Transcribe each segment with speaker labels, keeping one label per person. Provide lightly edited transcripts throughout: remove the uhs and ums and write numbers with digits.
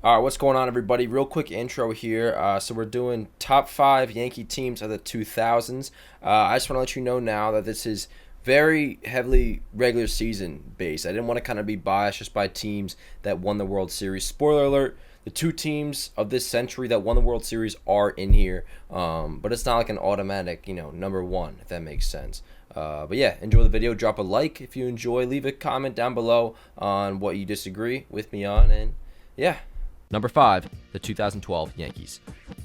Speaker 1: All right, what's going on, everybody? Real quick intro here. So we're doing top 5 Yankee teams of the 2000s. I just want to let you know now that this is very heavily regular season based. I didn't want to kind of be biased just by teams that won the World Series. Spoiler alert, the 2 teams of this century that won the World Series are in here, but it's not like an automatic, number 1, if that makes sense. But yeah, enjoy the video. Drop a like if you enjoy. Leave a comment down below on what you disagree with me on, and yeah.
Speaker 2: Number 5, the 2012 Yankees.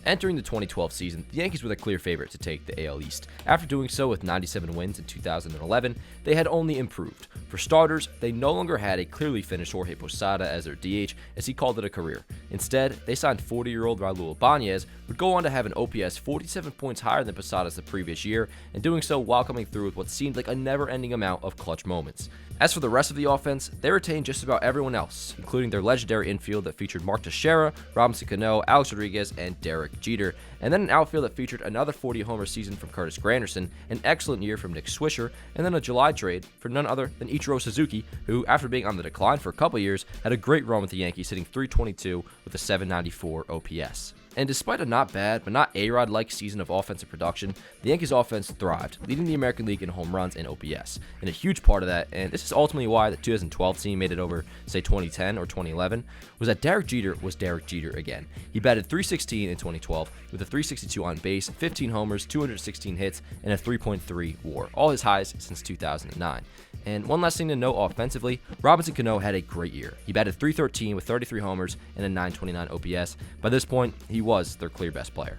Speaker 2: Entering the 2012 season, the Yankees were the clear favorite to take the AL East. After doing so with 97 wins in 2011, they had only improved. For starters, they no longer had a clearly finished Jorge Posada as their DH, as he called it a career. Instead, they signed 40-year-old Raul Ibanez, who would go on to have an OPS 47 points higher than Posada's the previous year, and doing so while coming through with what seemed like a never-ending amount of clutch moments. As for the rest of the offense, they retained just about everyone else, including their legendary infield that featured Mark Teixeira, Robinson Cano, Alex Rodriguez, and Derek Jeter, and then an outfield that featured another 40-homer season from Curtis Granderson, an excellent year from Nick Swisher, and then a July trade for none other than Ichiro Suzuki, who, after being on the decline for a couple years, had a great run with the Yankees, hitting .322 with a .794 OPS. And despite a not bad, but not A-Rod-like season of offensive production, the Yankees' offense thrived, leading the American League in home runs and OPS. And a huge part of that, and this is ultimately why the 2012 team made it over, say, 2010 or 2011, was that Derek Jeter was Derek Jeter again. He batted .316 in 2012 with a .362 on base, 15 homers, 216 hits, and a 3.3 WAR, all his highs since 2009. And one last thing to note offensively, Robinson Cano had a great year. He batted .313 with 33 homers and a .929 OPS. By this point, he was their clear best player.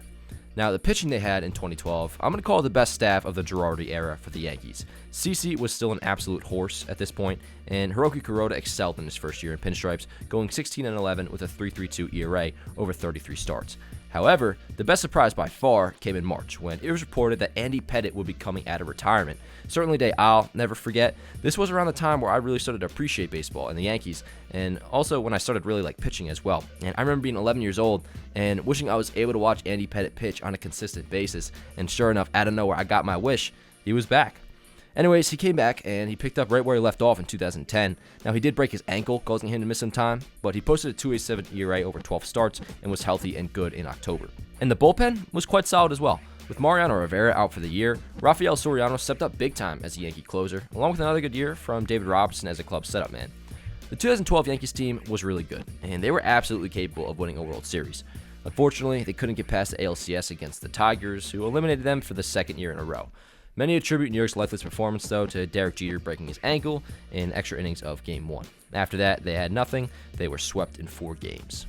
Speaker 2: Now, the pitching they had in 2012, I'm going to call it the best staff of the Girardi era for the Yankees. CC was still an absolute horse at this point, and Hiroki Kuroda excelled in his first year in pinstripes, going 16-11 with a .332 ERA over 33 starts. However, the best surprise by far came in March, when it was reported that Andy Pettitte would be coming out of retirement. Certainly a day I'll never forget. This was around the time where I really started to appreciate baseball and the Yankees, and also when I started really like pitching as well. And I remember being 11 years old and wishing I was able to watch Andy Pettitte pitch on a consistent basis, and sure enough, out of nowhere, I got my wish. He was back. Anyways, he came back and he picked up right where he left off in 2010. Now, he did break his ankle, causing him to miss some time, but he posted a .287 ERA over 12 starts and was healthy and good in October. And the bullpen was quite solid as well. With Mariano Rivera out for the year, Rafael Soriano stepped up big time as a Yankee closer, along with another good year from David Robertson as a club setup man. The 2012 Yankees team was really good, and they were absolutely capable of winning a World Series. Unfortunately, they couldn't get past the ALCS against the Tigers, who eliminated them for the second year in a row. Many attribute New York's lifeless performance, though, to Derek Jeter breaking his ankle in extra innings of Game 1. After that, they had nothing. They were swept in 4 games.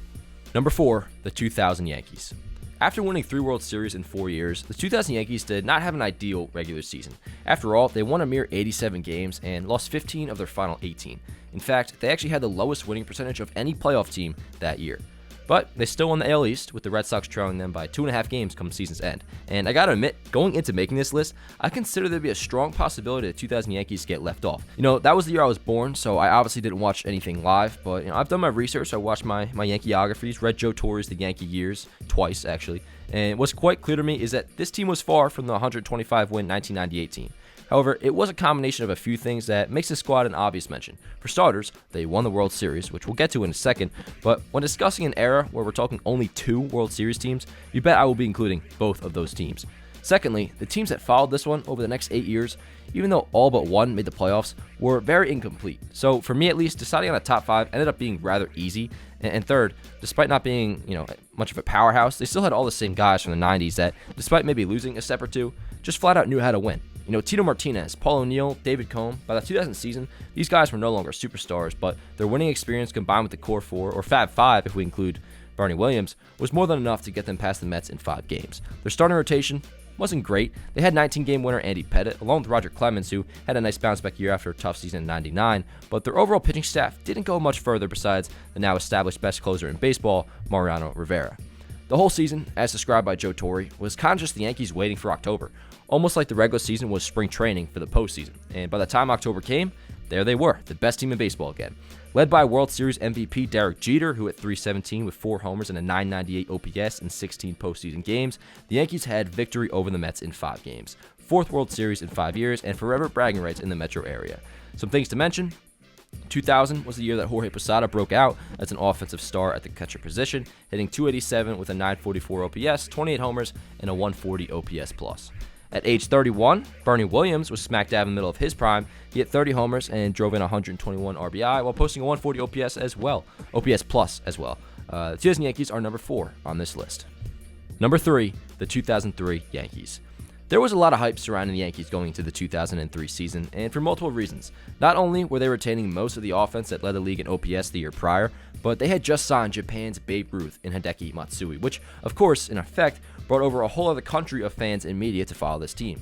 Speaker 2: Number 4, the 2000 Yankees. After winning 3 World Series in 4 years, the 2000 Yankees did not have an ideal regular season. After all, they won a mere 87 games and lost 15 of their final 18. In fact, they actually had the lowest winning percentage of any playoff team that year. But they still won the AL East, with the Red Sox trailing them by 2.5 games come season's end. And I gotta admit, going into making this list, I consider there to be a strong possibility the 2000 Yankees get left off. That was the year I was born, so I obviously didn't watch anything live, but I've done my research. I watched my Yankeeographies, read Joe Torre's The Yankee Years, twice actually, and what's quite clear to me is that this team was far from the 125-win 1998 team. However, it was a combination of a few things that makes the squad an obvious mention. For starters, they won the World Series, which we'll get to in a second, but when discussing an era where we're talking only 2 World Series teams, you bet I will be including both of those teams. Secondly, the teams that followed this one over the next 8 years, even though all but one made the playoffs, were very incomplete. So for me at least, deciding on a top 5 ended up being rather easy. And third, despite not being, much of a powerhouse, they still had all the same guys from the 90s that, despite maybe losing a step or two, just flat out knew how to win. Tito Martinez, Paul O'Neill, David Cone, by the 2000 season, these guys were no longer superstars, but their winning experience combined with the core 4, or Fab 5 if we include Bernie Williams, was more than enough to get them past the Mets in 5 games. Their starting rotation wasn't great. They had 19-game winner Andy Pettitte, along with Roger Clemens, who had a nice bounce-back year after a tough season in '99, but their overall pitching staff didn't go much further besides the now established best closer in baseball, Mariano Rivera. The whole season, as described by Joe Torre, was kind of just the Yankees waiting for October, almost like the regular season was spring training for the postseason, and by the time October came, there they were, the best team in baseball again. Led by World Series MVP Derek Jeter, who hit .317 with 4 homers and a .998 OPS in 16 postseason games, the Yankees had victory over the Mets in 5 games, 4th World Series in 5 years, and forever bragging rights in the metro area. Some things to mention: 2000 was the year that Jorge Posada broke out as an offensive star at the catcher position, hitting .287 with a .944 OPS, 28 homers, and a 140 OPS plus. At age 31, Bernie Williams was smack dab in the middle of his prime. He hit 30 homers and drove in 121 RBI while posting a 140 OPS plus as well. The 2000 Yankees are number 4 on this list. Number 3, the 2003 Yankees. There was a lot of hype surrounding the Yankees going into the 2003 season, and for multiple reasons. Not only were they retaining most of the offense that led the league in OPS the year prior, but they had just signed Japan's Babe Ruth in Hideki Matsui, which, of course, in effect, brought over a whole other country of fans and media to follow this team.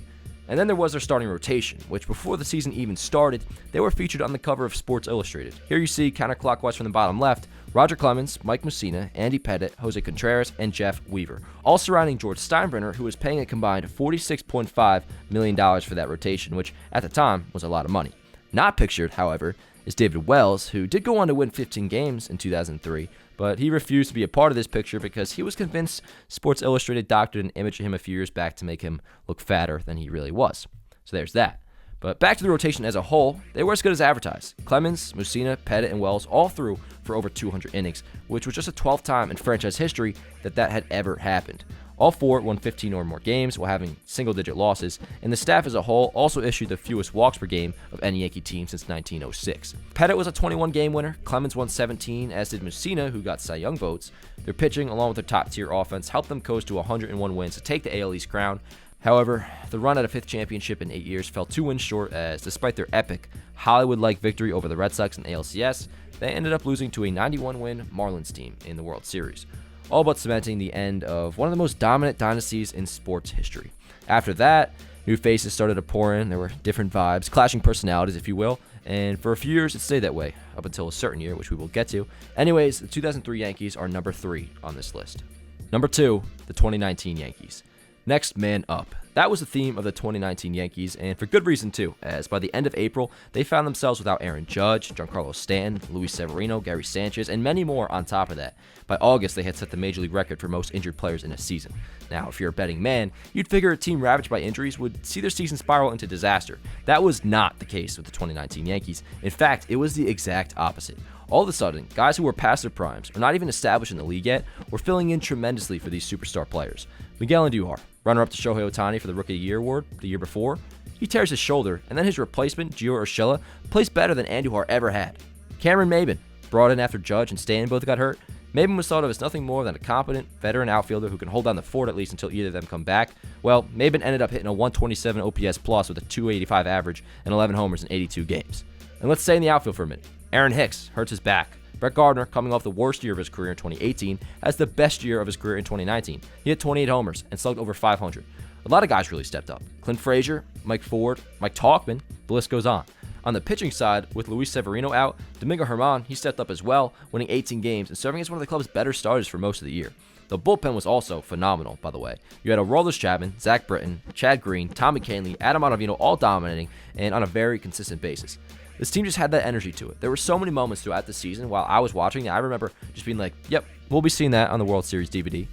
Speaker 2: And then there was their starting rotation, which before the season even started, they were featured on the cover of Sports Illustrated. Here you see, counterclockwise from the bottom left, Roger Clemens, Mike Mussina, Andy Pettitte, Jose Contreras, and Jeff Weaver, all surrounding George Steinbrenner, who was paying a combined $46.5 million for that rotation, which at the time was a lot of money. Not pictured, however, is David Wells, who did go on to win 15 games in 2003, but he refused to be a part of this picture because he was convinced Sports Illustrated doctored an image of him a few years back to make him look fatter than he really was. So there's that. But back to the rotation as a whole, they were as good as advertised. Clemens, Mussina, Pettitte, and Wells all threw for over 200 innings, which was just the 12th time in franchise history that had ever happened. All 4 won 15 or more games while having single-digit losses, and the staff as a whole also issued the fewest walks per game of any Yankee team since 1906. Pettitte was a 21-game winner, Clemens won 17, as did Mussina, who got Cy Young votes. Their pitching, along with their top-tier offense, helped them coast to 101 wins to take the AL East crown. However, the run at a 5th championship in 8 years fell 2 wins short, as despite their epic, Hollywood-like victory over the Red Sox in ALCS, they ended up losing to a 91-win Marlins team in the World Series, all but cementing the end of one of the most dominant dynasties in sports history. After that, new faces started to pour in. There were different vibes, clashing personalities, if you will, and for a few years it stayed that way, up until a certain year, which we will get to. Anyways, the 2003 Yankees are number 3 on this list. Number 2, the 2019 Yankees. Next man up. That was the theme of the 2019 Yankees, and for good reason too, as by the end of April, they found themselves without Aaron Judge, Giancarlo Stanton, Luis Severino, Gary Sanchez, and many more on top of that. By August, they had set the Major League record for most injured players in a season. Now, if you're a betting man, you'd figure a team ravaged by injuries would see their season spiral into disaster. That was not the case with the 2019 Yankees. In fact, it was the exact opposite. All of a sudden, guys who were past their primes, or not even established in the league yet, were filling in tremendously for these superstar players. Miguel Andujar, runner-up to Shohei Ohtani for the Rookie of the Year award the year before, he tears his shoulder, and then his replacement, Gio Urshela, plays better than Andujar ever had. Cameron Maybin, brought in after Judge and Stanton both got hurt, Maybin was thought of as nothing more than a competent, veteran outfielder who can hold down the fort at least until either of them come back. Well, Maybin ended up hitting a 127 OPS plus with a 285 average and 11 homers in 82 games. And let's stay in the outfield for a minute. Aaron Hicks hurts his back. Brett Gardner, coming off the worst year of his career in 2018, has the best year of his career in 2019. He hit 28 homers and slugged over 500. A lot of guys really stepped up. Clint Frazier, Mike Ford, Mike Tauchman, the list goes on. On the pitching side, with Luis Severino out, Domingo Germán, he stepped up as well, winning 18 games and serving as one of the club's better starters for most of the year. The bullpen was also phenomenal, by the way. You had Aroldis Chapman, Zach Britton, Chad Green, Tommy Kahnle, Adam Ottavino all dominating and on a very consistent basis. This team just had that energy to it. There were so many moments throughout the season while I was watching that I remember just being like, yep, we'll be seeing that on the World Series DVD.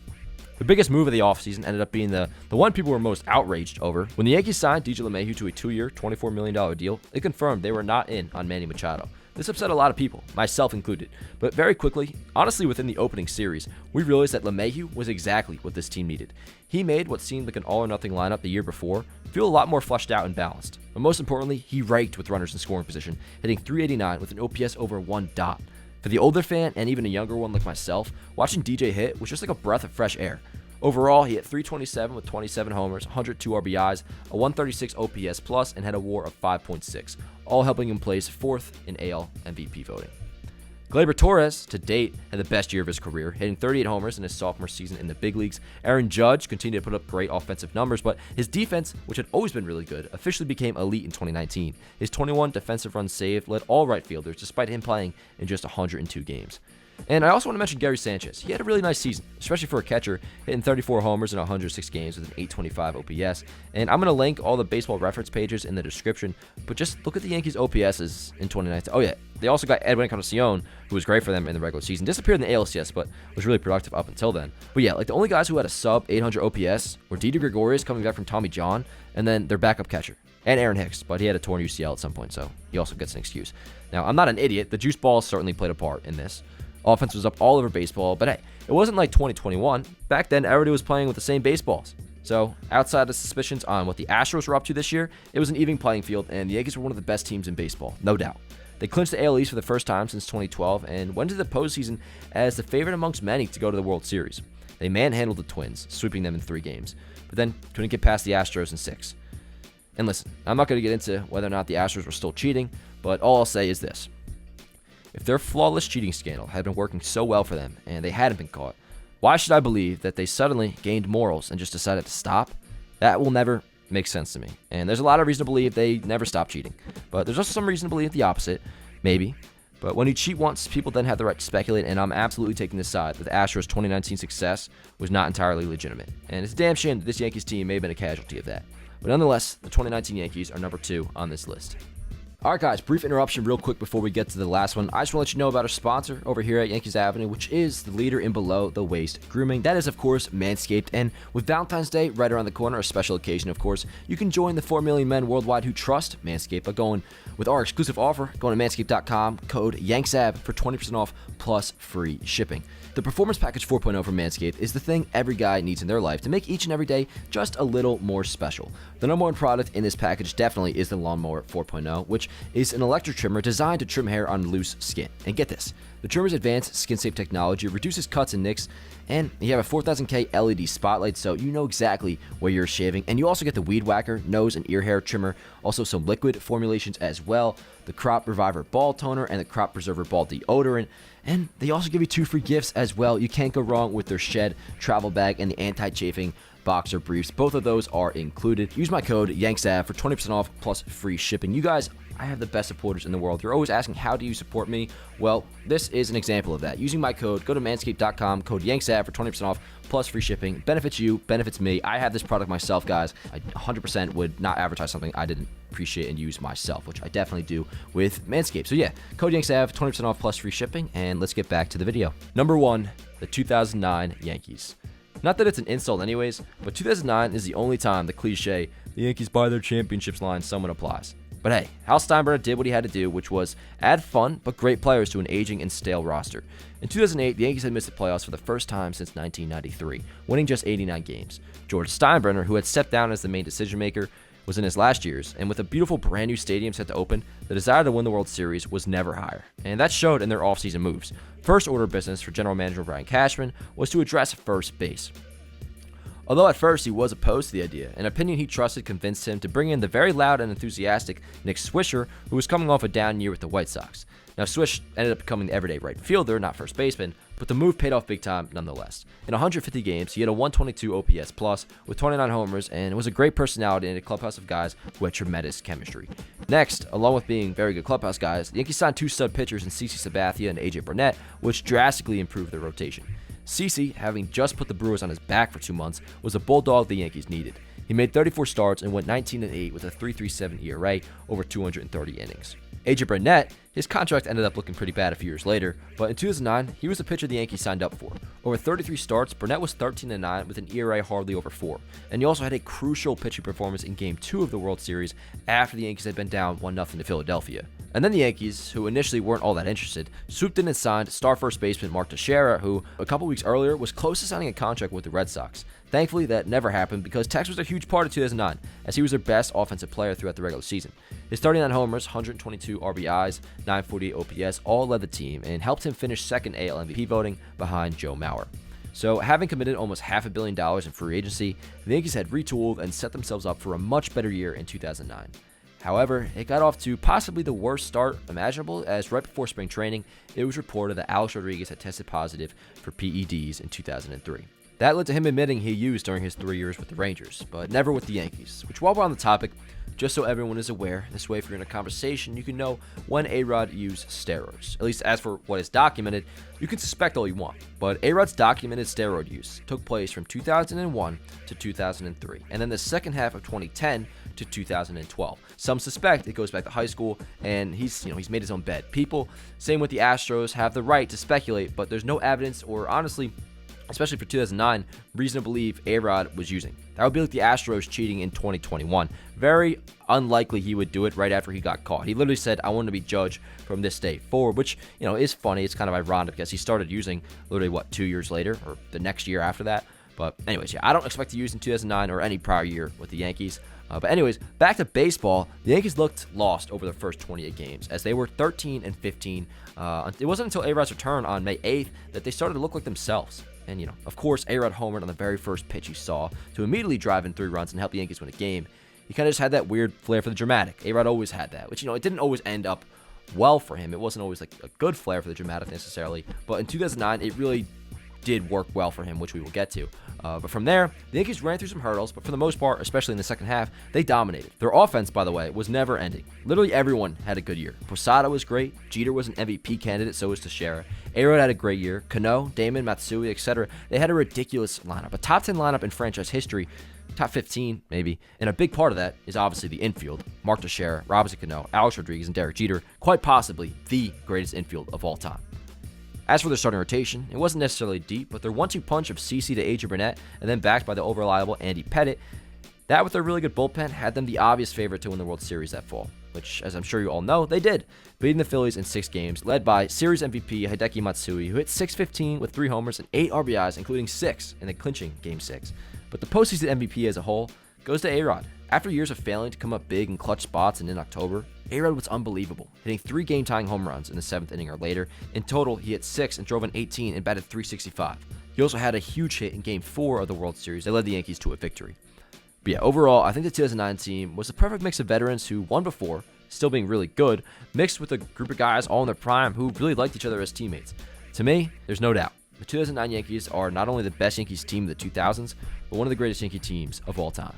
Speaker 2: The biggest move of the offseason ended up being the one people were most outraged over. When the Yankees signed DJ LeMahieu to a 2-year, $24 million deal, it confirmed they were not in on Manny Machado. This upset a lot of people, myself included. But very quickly, honestly within the opening series, we realized that LeMahieu was exactly what this team needed. He made what seemed like an all-or-nothing lineup the year before feel a lot more fleshed out and balanced. But most importantly, he raked with runners in scoring position, hitting .389 with an OPS over 1 dot. For the older fan, and even a younger one like myself, watching DJ hit was just like a breath of fresh air. Overall, he hit .327 with 27 homers, 102 RBIs, a 136 OPS plus, and had a WAR of 5.6, all helping him place 4th in AL MVP voting. Gleyber Torres, to date, had the best year of his career, hitting 38 homers in his sophomore season in the big leagues. Aaron Judge continued to put up great offensive numbers, but his defense, which had always been really good, officially became elite in 2019. His 21 defensive runs saved led all right fielders, despite him playing in just 102 games. And I also want to mention Gary Sanchez. He had a really nice season, especially for a catcher, hitting 34 homers in 106 games with an 825 OPS. And I'm going to link all the baseball reference pages in the description, but just look at the Yankees' OPSs in 2019. Oh yeah, they also got Edwin Encarnacion, who was great for them in the regular season. Disappeared in the ALCS, but was really productive up until then. But yeah, like the only guys who had a sub 800 OPS were Didi Gregorius coming back from Tommy John, and then their backup catcher, and Aaron Hicks, but he had a torn UCL at some point, so he also gets an excuse. Now, I'm not an idiot. The juice balls certainly played a part in this. Offense was up all over baseball, but hey, it wasn't like 2021. Back then, everybody was playing with the same baseballs. So, outside of suspicions on what the Astros were up to this year, it was an even playing field, and the Yankees were one of the best teams in baseball, no doubt. They clinched the AL East for the first time since 2012 and went into the postseason as the favorite amongst many to go to the World Series. They manhandled the Twins, sweeping them in 3 games, but then couldn't get past the Astros in 6. And listen, I'm not going to get into whether or not the Astros were still cheating, but all I'll say is this. If their flawless cheating scandal had been working so well for them and they hadn't been caught, why should I believe that they suddenly gained morals and just decided to stop? That will never make sense to me. And there's a lot of reason to believe they never stopped cheating. But there's also some reason to believe the opposite. Maybe. But when you cheat once, people then have the right to speculate, and I'm absolutely taking this side that the Astros' 2019 success was not entirely legitimate. And it's a damn shame that this Yankees team may have been a casualty of that. But nonetheless, the 2019 Yankees are number 2 on this list. All right, guys, brief interruption real quick before we get to the last one. I just want to let you know about our sponsor over here at Yankees Avenue, which is the leader in below-the-waist grooming. That is, of course, Manscaped. And with Valentine's Day right around the corner, a special occasion, of course, you can join the 4 million men worldwide who trust Manscaped by going with our exclusive offer, going to manscaped.com, code YANKSAVE for 20% off plus free shipping. The Performance Package 4.0 from Manscaped is the thing every guy needs in their life to make each and every day just a little more special. The number one product in this package definitely is the Lawnmower 4.0, which is an electric trimmer designed to trim hair on loose skin. And get this, the trimmer's advanced skin-safe technology reduces cuts and nicks, and you have a 4000K LED spotlight so you know exactly where you're shaving. And you also get the Weed Whacker nose and ear hair trimmer, also some liquid formulations as well, the Crop Reviver Ball Toner, and the Crop Preserver Ball Deodorant. And they also give you 2 free gifts as well. You can't go wrong with their Shed travel bag and the anti-chafing boxer briefs. Both of those are included. Use my code YANKSAVE for 20% off plus free shipping. You guys, I have the best supporters in the world. You're always asking, how do you support me? Well, this is an example of that. Using my code, go to manscaped.com, code YANKSAVE for 20% off plus free shipping. Benefits you, benefits me. I have this product myself, guys. I 100% would not advertise something I didn't appreciate and use myself, which I definitely do with Manscaped. So yeah, code YANKSAVE, 20% off plus free shipping, and let's get back to the video. Number 1, the 2009 Yankees. Not that it's an insult anyways, but 2009 is the only time the cliche, the Yankees buy their championships line, someone applies. But hey, Hal Steinbrenner did what he had to do, which was add fun but great players to an aging and stale roster. In 2008, the Yankees had missed the playoffs for the first time since 1993, winning just 89 games. George Steinbrenner, who had stepped down as the main decision-maker, was in his last years, and with a beautiful brand new stadium set to open, the desire to win the World Series was never higher, and that showed in their offseason moves. First order of business for general manager Brian Cashman was to address first base. Although at first he was opposed to the idea, an opinion he trusted convinced him to bring in the very loud and enthusiastic Nick Swisher, who was coming off a down year with the White Sox. Now Swish ended up becoming the everyday right fielder, not first baseman, but the move paid off big time nonetheless. In 150 games, he had a 122 OPS plus with 29 homers and was a great personality in a clubhouse of guys who had tremendous chemistry. Next, along with being very good clubhouse guys, the Yankees signed 2 stud pitchers in CC Sabathia and AJ Burnett, which drastically improved their rotation. CC, having just put the Brewers on his back for 2 months, was a bulldog the Yankees needed. He made 34 starts and went 19-8 with a 3.37 ERA over 230 innings. AJ Burnett, his contract ended up looking pretty bad a few years later, but in 2009, he was the pitcher the Yankees signed up for. Over 33 starts, Burnett was 13-9 with an ERA hardly over 4, and he also had a crucial pitching performance in Game 2 of the World Series after the Yankees had been down 1-0 to Philadelphia. And then the Yankees, who initially weren't all that interested, swooped in and signed star first baseman Mark Teixeira, who a couple weeks earlier was close to signing a contract with the Red Sox. Thankfully, that never happened because Tex was a huge part of 2009, as he was their best offensive player throughout the regular season. His 39 homers, 122 RBIs, 948 OPS all led the team and helped him finish second AL MVP voting behind Joe Mauer. So, having committed almost $500 million in free agency, the Yankees had retooled and set themselves up for a much better year in 2009. However, it got off to possibly the worst start imaginable, as right before spring training, it was reported that Alex Rodriguez had tested positive for PEDs in 2003. That led to him admitting he used during his 3 years with the Rangers, but never with the Yankees, which, while we're on the topic, just so everyone is aware, this way if you're in a conversation, you can know when A-Rod used steroids. At least as for what is documented, you can suspect all you want, but A-Rod's documented steroid use took place from 2001 to 2003, and then the second half of 2010 to 2012. Some suspect it goes back to high school, and he's made his own bed. People, same with the Astros, have the right to speculate, but there's no evidence or honestly especially for 2009, reason to believe A-Rod was using. That would be like the Astros cheating in 2021. Very unlikely he would do it right after he got caught. He literally said, I want to be judged from this day forward, which, is funny. It's kind of ironic because he started using literally, 2 years later or the next year after that. But anyways, I don't expect to use in 2009 or any prior year with the Yankees. But anyways, back to baseball, the Yankees looked lost over the first 28 games as they were 13-15. It wasn't until A-Rod's return on May 8th that they started to look like themselves. And, of course, A-Rod homered on the very first pitch he saw to immediately drive in 3 runs and help the Yankees win a game. He kind of just had that weird flair for the dramatic. A-Rod always had that, which, it didn't always end up well for him. It wasn't always like a good flair for the dramatic necessarily. But in 2009, it really did work well for him, which we will get to. But from there, the Yankees ran through some hurdles, but for the most part, especially in the second half, they dominated. Their offense, by the way, was never ending. Literally everyone had a good year. Posada was great. Jeter was an MVP candidate, so was Teixeira. A-Rod had a great year. Cano, Damon, Matsui, etc. They had a ridiculous lineup. A top 10 lineup in franchise history. Top 15, maybe. And a big part of that is obviously the infield. Mark Teixeira, Robinson Cano, Alex Rodriguez, and Derek Jeter. Quite possibly the greatest infield of all time. As for their starting rotation, it wasn't necessarily deep, but their 1-2 punch of CC to Adrian Burnett, and then backed by the over-reliable Andy Pettitte, that with their really good bullpen had them the obvious favorite to win the World Series that fall, which, as I'm sure you all know, they did, beating the Phillies in 6 games, led by Series MVP Hideki Matsui, who hit .615 with 3 homers and 8 RBIs, including 6 in the clinching Game 6. But the postseason MVP as a whole goes to A-Rod. After years of failing to come up big in clutch spots and in October, A-Rod was unbelievable, hitting 3 game-tying home runs in the 7th inning or later. In total, he hit 6 and drove in 18 and batted .365. He also had a huge hit in Game 4 of the World Series that led the Yankees to a victory. But overall, I think the 2009 team was the perfect mix of veterans who won before, still being really good, mixed with a group of guys all in their prime who really liked each other as teammates. To me, there's no doubt. The 2009 Yankees are not only the best Yankees team of the 2000s, but one of the greatest Yankee teams of all time.